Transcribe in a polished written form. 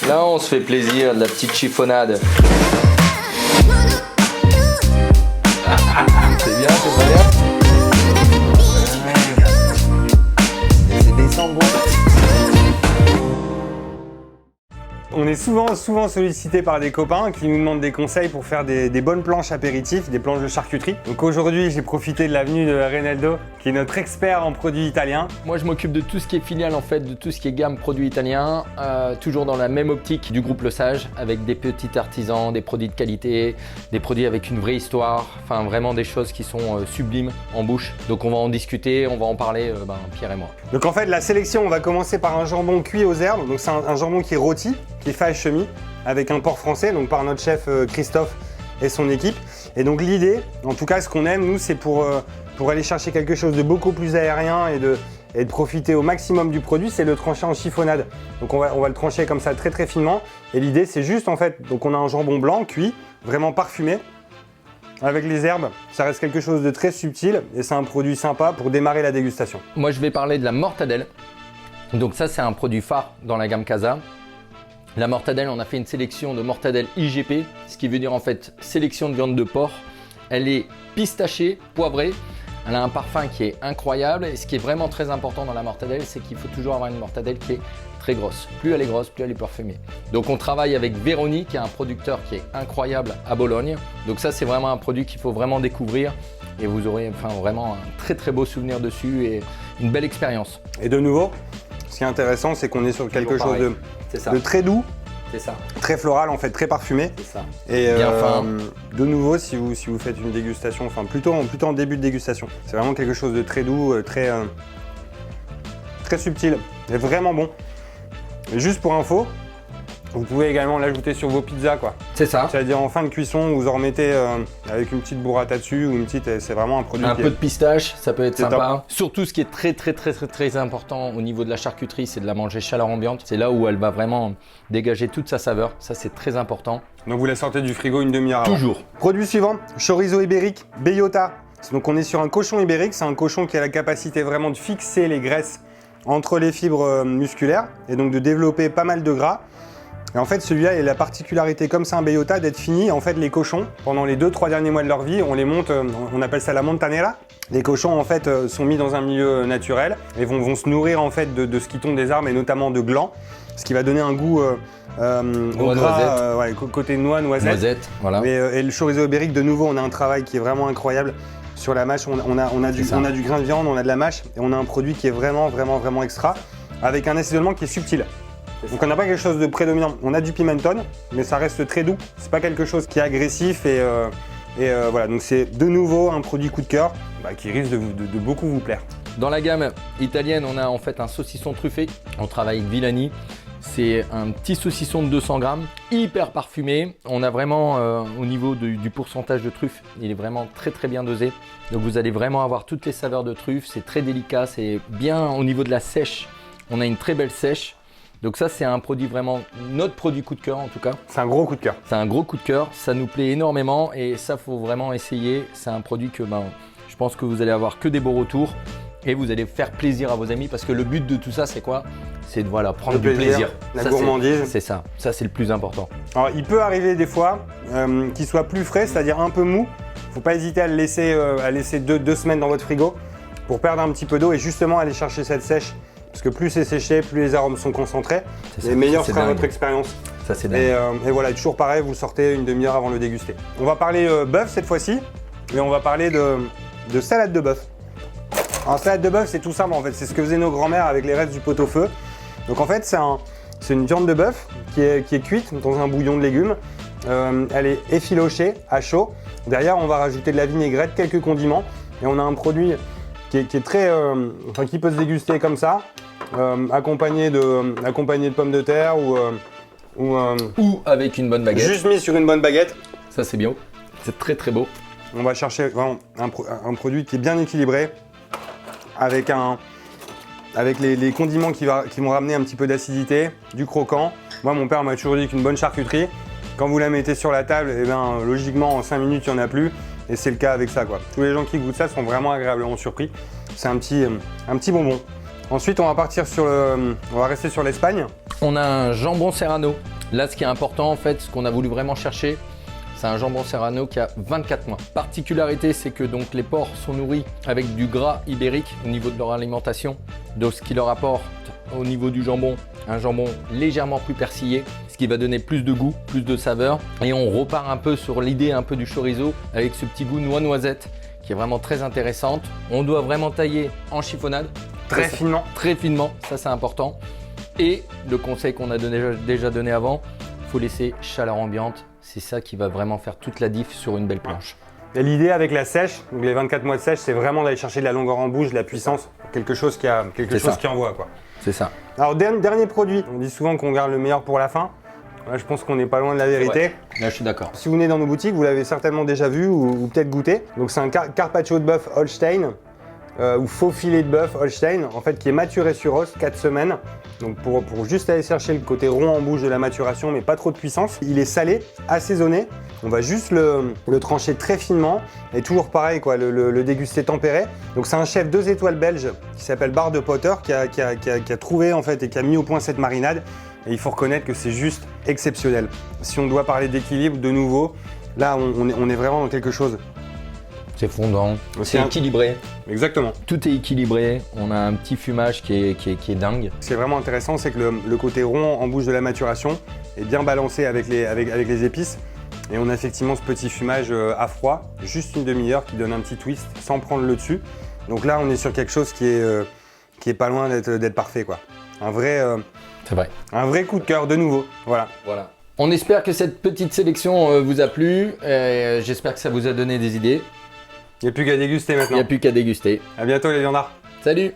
Là, on se fait plaisir, de la petite chiffonnade. C'est bien, c'est pas bien. C'est descend bon. On est souvent sollicité par des copains qui nous demandent des conseils pour faire des bonnes planches apéritifs, des planches de charcuterie. Donc aujourd'hui, j'ai profité de la venue de Reynaldo, qui est notre expert en produits italiens. Moi, je m'occupe de tout ce qui est filiale en fait, de tout ce qui est gamme produits italiens, toujours dans la même optique du groupe Le Sage, avec des petits artisans, des produits de qualité, des produits avec une vraie histoire, enfin vraiment des choses qui sont sublimes en bouche. Donc on va en discuter, on va en parler, Pierre et moi. Donc en fait, la sélection, on va commencer par un jambon cuit aux herbes. Donc c'est un jambon qui est rôti, qui est fait à chemise, avec un porc français, donc par notre chef Christophe et son équipe. Et donc l'idée, en tout cas ce qu'on aime, nous, c'est pour aller chercher quelque chose de beaucoup plus aérien et de profiter au maximum du produit, c'est le trancher en chiffonnade. Donc on va le trancher comme ça très finement. Et l'idée, c'est juste en fait, donc on a un jambon blanc cuit, vraiment parfumé. Avec les herbes, ça reste quelque chose de très subtil et c'est un produit sympa pour démarrer la dégustation. Moi, je vais parler de la mortadelle. Donc ça, c'est un produit phare dans la gamme Casa. La mortadelle, on a fait une sélection de mortadelle IGP, ce qui veut dire en fait sélection de viande de porc. Elle est pistachée, poivrée. Elle a un parfum qui est incroyable. Et ce qui est vraiment très important dans la mortadelle, c'est qu'il faut toujours avoir une mortadelle qui est très grosse. Plus elle est grosse, plus elle est parfumée. Donc on travaille avec Véronique, qui est un producteur qui est incroyable à Bologne. Donc ça, c'est vraiment un produit qu'il faut vraiment découvrir. Et vous aurez vraiment un très beau souvenir dessus et une belle expérience. Et de nouveau, ce qui est intéressant, c'est qu'on est sur quelque chose de très doux. C'est ça. Très floral en fait, très parfumé. C'est ça. Et bien fin. De nouveau, si vous faites une dégustation, enfin plutôt en début de dégustation, c'est vraiment quelque chose de très doux, très subtil et vraiment bon. Et juste pour info, vous pouvez également l'ajouter sur vos pizzas quoi. C'est ça. C'est-à-dire en fin de cuisson, vous en remettez avec une petite burrata dessus ou une petite, c'est vraiment un produit. Un peu de pistache, ça peut être sympa. Top. Surtout, ce qui est très important au niveau de la charcuterie, c'est de la manger chaleur ambiante. C'est là où elle va vraiment dégager toute sa saveur. Ça, c'est très important. Donc vous la sortez du frigo une demi-heure avant. Toujours. Produit suivant, chorizo ibérique, bellota. Donc on est sur un cochon ibérique, c'est un cochon qui a la capacité vraiment de fixer les graisses entre les fibres musculaires et donc de développer pas mal de gras. Et en fait, celui-là, il a la particularité, comme c'est un bellota, d'être fini. En fait, les cochons, pendant les 2-3 derniers mois de leur vie, on les monte, on appelle ça la montanera. Les cochons, en fait, sont mis dans un milieu naturel et vont se nourrir en fait de ce qui tombe des arbres et notamment de glands, ce qui va donner un goût au gras, côté noisette. Noisette, voilà. Et le chorizo ibérique, de nouveau, on a un travail qui est vraiment incroyable. Sur la mâche, on a du grain de viande, on a de la mâche et on a un produit qui est vraiment extra, avec un assaisonnement qui est subtil. Donc on n'a pas quelque chose de prédominant. On a du pimenton, mais ça reste très doux. C'est pas quelque chose qui est agressif et voilà. Donc c'est de nouveau un produit coup de cœur qui risque de beaucoup vous plaire. Dans la gamme italienne, on a en fait un saucisson truffé. On travaille avec Villani. C'est un petit saucisson de 200 grammes, hyper parfumé. On a vraiment au niveau du pourcentage de truffe, il est vraiment très bien dosé. Donc vous allez vraiment avoir toutes les saveurs de truffe. C'est très délicat, c'est bien au niveau de la sèche. On a une très belle sèche. Donc ça, c'est un produit vraiment, notre produit coup de cœur en tout cas. C'est un gros coup de cœur. C'est un gros coup de cœur, ça nous plaît énormément et ça, faut vraiment essayer. C'est un produit que je pense que vous allez avoir que des beaux retours et vous allez faire plaisir à vos amis parce que le but de tout ça, c'est quoi? C'est de prendre du plaisir. La gourmandise. C'est ça, c'est le plus important. Alors il peut arriver des fois qu'il soit plus frais, c'est-à-dire un peu mou. Faut pas hésiter à le laisser deux semaines dans votre frigo pour perdre un petit peu d'eau et justement aller chercher cette sèche. Parce que plus c'est séché, plus les arômes sont concentrés, et meilleure sera votre expérience. Ça, c'est dingue. Et voilà, toujours pareil, vous le sortez une demi-heure avant de le déguster. On va parler bœuf cette fois-ci, et on va parler de salade de bœuf. Alors salade de bœuf, c'est tout simple en fait, c'est ce que faisaient nos grands-mères avec les restes du pot-au-feu. Donc en fait, c'est une viande de bœuf qui est cuite dans un bouillon de légumes. Elle est effilochée à chaud. Derrière, on va rajouter de la vinaigrette, quelques condiments, et on a un produit qui est très, qui peut se déguster comme ça. Accompagné de pommes de terre ou avec une bonne baguette. Juste mis sur une bonne baguette. Ça c'est bien, c'est très beau. On va chercher vraiment un produit qui est bien équilibré avec les condiments qui vont ramener un petit peu d'acidité, du croquant. Moi mon père m'a toujours dit qu'une bonne charcuterie, quand vous la mettez sur la table, logiquement en 5 minutes il n'y en a plus. Et c'est le cas avec ça quoi. Tous les gens qui goûtent ça sont vraiment agréablement surpris. C'est un petit bonbon. Ensuite, on va rester sur l'Espagne. On a un jambon serrano Là, ce qui est important, en fait, ce qu'on a voulu vraiment chercher, c'est un jambon serrano qui a 24 mois. Particularité, c'est que donc les porcs sont nourris avec du gras ibérique au niveau de leur alimentation, donc ce qui leur apporte au niveau du jambon, un jambon légèrement plus persillé, ce qui va donner plus de goût, plus de saveur. Et on repart un peu sur l'idée un peu du chorizo avec ce petit goût noix-noisette qui est vraiment très intéressante. On doit vraiment tailler en chiffonnade. Très finement. Très finement, ça c'est important. Et le conseil qu'on a déjà donné avant, il faut laisser chaleur ambiante. C'est ça qui va vraiment faire toute la diff sur une belle planche. Et l'idée avec la sèche, donc les 24 mois de sèche, c'est vraiment d'aller chercher de la longueur en bouche, de la puissance, quelque chose qui envoie quoi. C'est ça. Alors dernier produit, on dit souvent qu'on garde le meilleur pour la fin. Là, je pense qu'on n'est pas loin de la vérité. Là, je suis d'accord. Si vous venez dans nos boutiques, vous l'avez certainement déjà vu ou peut-être goûté. Donc c'est un carpaccio de bœuf Holstein ou faux filet de bœuf Holstein, en fait qui est maturé sur os 4 semaines. Donc pour juste aller chercher le côté rond en bouche de la maturation, mais pas trop de puissance. Il est salé, assaisonné. On va juste le trancher très finement et toujours pareil quoi, le déguster tempéré. Donc c'est un chef 2 étoiles belge qui s'appelle Bar de Potter qui a trouvé en fait et qui a mis au point cette marinade. Et il faut reconnaître que c'est juste exceptionnel. Si on doit parler d'équilibre, de nouveau, là on est vraiment dans quelque chose. C'est fondant, c'est équilibré. Exactement. Tout est équilibré, on a un petit fumage qui est dingue. C'est vraiment intéressant, c'est que le côté rond en bouche de la maturation est bien balancé avec les épices. Et on a effectivement ce petit fumage à froid, juste une demi-heure qui donne un petit twist sans prendre le dessus. Donc là on est sur quelque chose qui est pas loin d'être parfait quoi. C'est vrai. Un vrai coup de cœur de nouveau, voilà. On espère que cette petite sélection vous a plu. J'espère que ça vous a donné des idées. Il n'y a plus qu'à déguster maintenant. Il n'y a plus qu'à déguster. À bientôt les viandards. Salut!